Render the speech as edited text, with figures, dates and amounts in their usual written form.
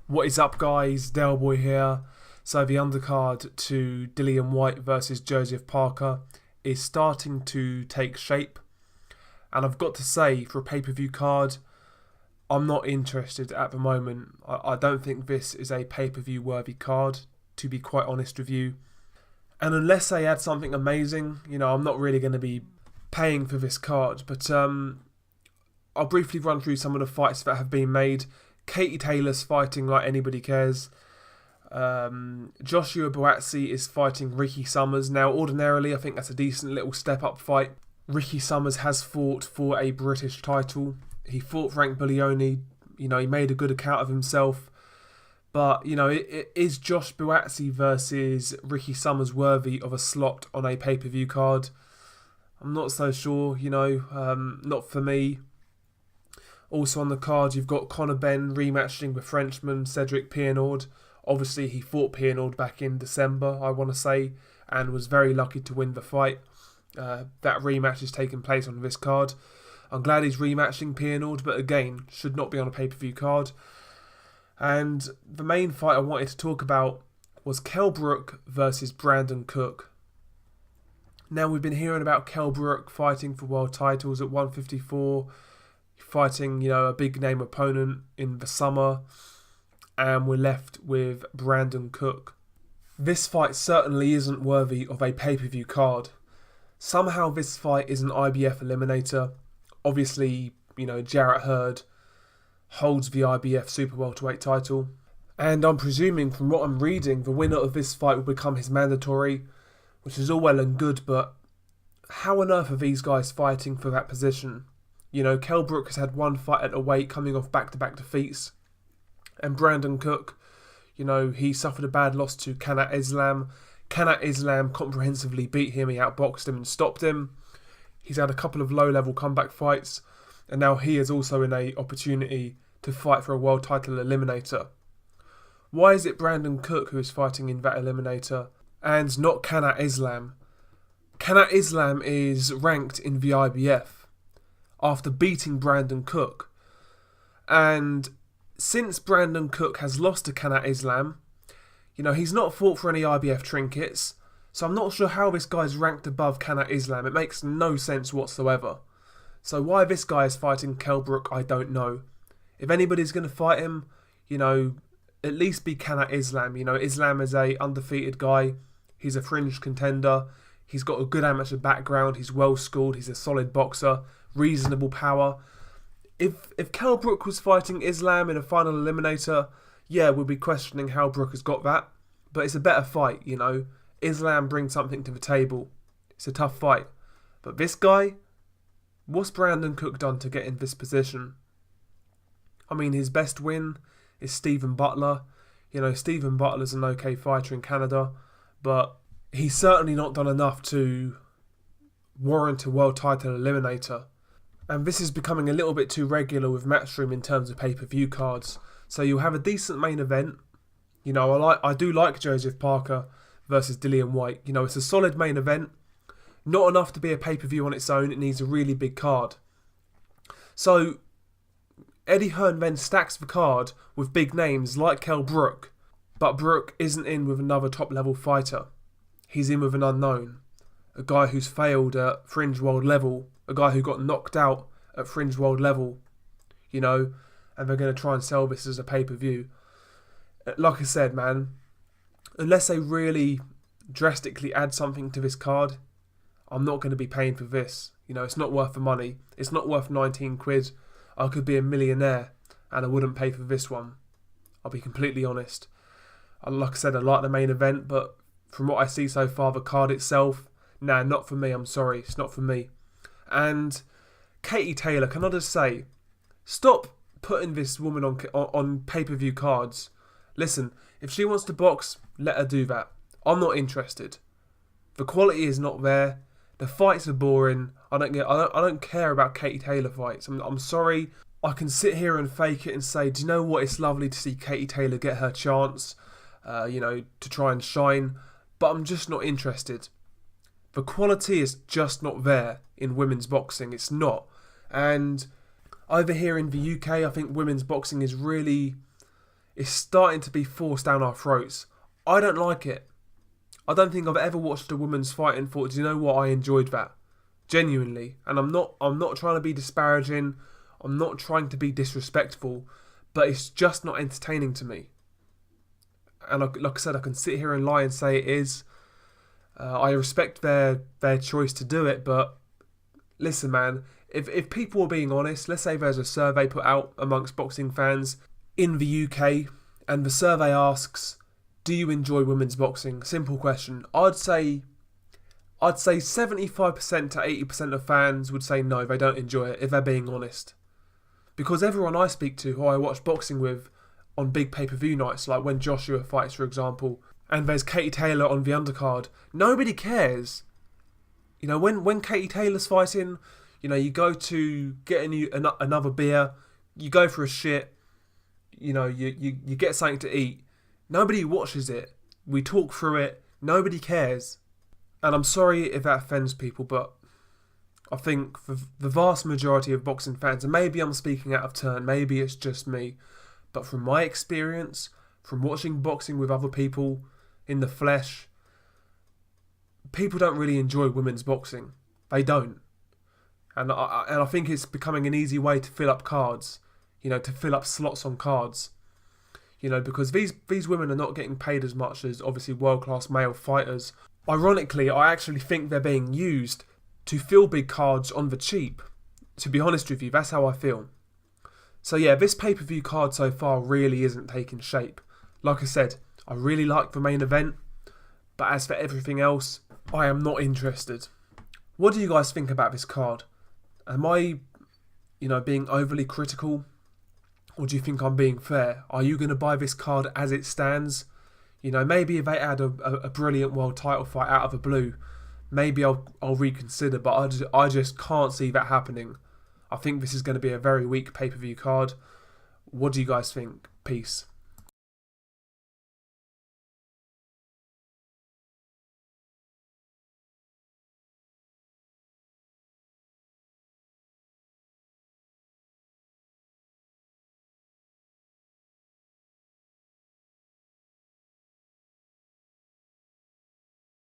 What is up, guys? Del Boy here. So the undercard to Dillian Whyte versus Joseph Parker is starting to take shape, and I've got to say, for a pay-per-view card, I'm not interested at the moment. I don't think this is a pay-per-view worthy card, to be quite honest with you. And unless they add something amazing, I'm not really going to be paying for this card. But I'll briefly run through some of the fights that have been made. Katie Taylor's fighting like anybody cares. Joshua Buatsi is fighting Ricky Summers. Now, ordinarily, I think that's a decent little step-up fight. Ricky Summers has fought for a British title. He fought Frank Buglioni. He made a good account of himself. But, is Josh Buatsi versus Ricky Summers worthy of a slot on a pay-per-view card? I'm not so sure, not for me. Also on the card, you've got Conor Benn rematching the Frenchman Cedric Pienaud. Obviously, he fought Pienaud back in December, I want to say, and was very lucky to win the fight. That rematch is taking place on this card. I'm glad he's rematching Pienaud, but again, should not be on a pay-per-view card. And the main fight I wanted to talk about was Kell Brook versus Brandon Cook. Now, we've been hearing about Kell Brook fighting for world titles at 154, fighting, a big name opponent in the summer, and we're left with Brandon Cook. This fight certainly isn't worthy of a pay-per-view card. Somehow this fight is an IBF eliminator. Obviously, Jarrett Hurd holds the IBF Super Welterweight title, and I'm presuming from what I'm reading, the winner of this fight will become his mandatory, which is all well and good, but how on earth are these guys fighting for that position? Kell Brook has had one fight at a weight coming off back-to-back defeats. And Brandon Cook, he suffered a bad loss to Kanat Islam. Kanat Islam comprehensively beat him. He outboxed him and stopped him. He's had a couple of low-level comeback fights. And now he is also in an opportunity to fight for a world title eliminator. Why is it Brandon Cook who is fighting in that eliminator and not Kanat Islam? Kanat Islam is ranked in the IBF after beating Brandon Cook. And since Brandon Cook has lost to Kanat Islam, he's not fought for any IBF trinkets, so I'm not sure how this guy's ranked above Kanat Islam. It makes no sense whatsoever. So why this guy is fighting Kell Brook, I don't know. If anybody's going to fight him, at least be Kanat Islam. Islam is a undefeated guy. He's a fringe contender. He's got a good amateur background. He's well schooled. He's a solid boxer. Reasonable power. If Kell Brook was fighting Islam in a final eliminator, yeah, we'll be questioning how Brook has got that. But it's a better fight, Islam brings something to the table. It's a tough fight. But this guy, what's Brandon Cook done to get in this position? I mean, his best win is Stephen Butler. Stephen Butler's an okay fighter in Canada, but he's certainly not done enough to warrant a world title eliminator. And this is becoming a little bit too regular with Matchroom in terms of pay-per-view cards. So you'll have a decent main event. I do like Joseph Parker versus Dillian Whyte. It's a solid main event. Not enough to be a pay-per-view on its own. It needs a really big card. So Eddie Hearn then stacks the card with big names like Kell Brook. But Brook isn't in with another top-level fighter. He's in with an unknown. A guy who's failed at Fringe World level. A guy who got knocked out at Fringe World level. And they're going to try and sell this as a pay-per-view. Like I said, man, unless they really drastically add something to this card, I'm not going to be paying for this. It's not worth the money. It's not worth 19 quid. I could be a millionaire and I wouldn't pay for this one. I'll be completely honest. Like I said, I like the main event, but from what I see so far, the card itself, nah, not for me. I'm sorry. It's not for me. And Katie Taylor, can I just say, stop putting this woman on pay-per-view cards. Listen, if she wants to box, let her do that. I'm not interested. The quality is not there. The fights are boring. I don't care about Katie Taylor fights. I'm sorry. I can sit here and fake it and say, do you know what? It's lovely to see Katie Taylor get her chance, to try and shine. But I'm just not interested. The quality is just not there in women's boxing. It's not. And over here in the UK, I think women's boxing is really It's starting to be forced down our throats. I don't like it. I don't think I've ever watched a woman's fight and thought, do you know what, I enjoyed that. Genuinely. And I'm not trying to be disparaging. I'm not trying to be disrespectful. But it's just not entertaining to me. And like I said, I can sit here and lie and say it is. I respect their choice to do it, but listen, man, if people are being honest, let's say there's a survey put out amongst boxing fans in the UK, and the survey asks, do you enjoy women's boxing? Simple question. I'd say 75% to 80% of fans would say no, they don't enjoy it, if they're being honest. Because everyone I speak to, who I watch boxing with on big pay-per-view nights, like when Joshua fights, for example, and there's Katie Taylor on the undercard, nobody cares. You know, when Katie Taylor's fighting, you know, you go to get another beer, you go for a shit, you know, you get something to eat. Nobody watches it. We talk through it. Nobody cares. And I'm sorry if that offends people, but I think for the vast majority of boxing fans, and maybe I'm speaking out of turn, maybe it's just me, but from my experience, from watching boxing with other people in the flesh, people don't really enjoy women's boxing. They don't. And I think it's becoming an easy way to fill up cards, you know, to fill up slots on cards. You know, because these women are not getting paid as much as obviously world-class male fighters. Ironically, I actually think they're being used to fill big cards on the cheap. To be honest with you, that's how I feel. So yeah, this pay-per-view card so far really isn't taking shape. Like I said, I really like the main event, but as for everything else, I am not interested. What do you guys think about this card? Am I, you know, being overly critical? Or do you think I'm being fair? Are you going to buy this card as it stands? You know, maybe if they add a brilliant world title fight out of the blue, maybe I'll reconsider, but I just can't see that happening. I think this is going to be a very weak pay-per-view card. What do you guys think? Peace.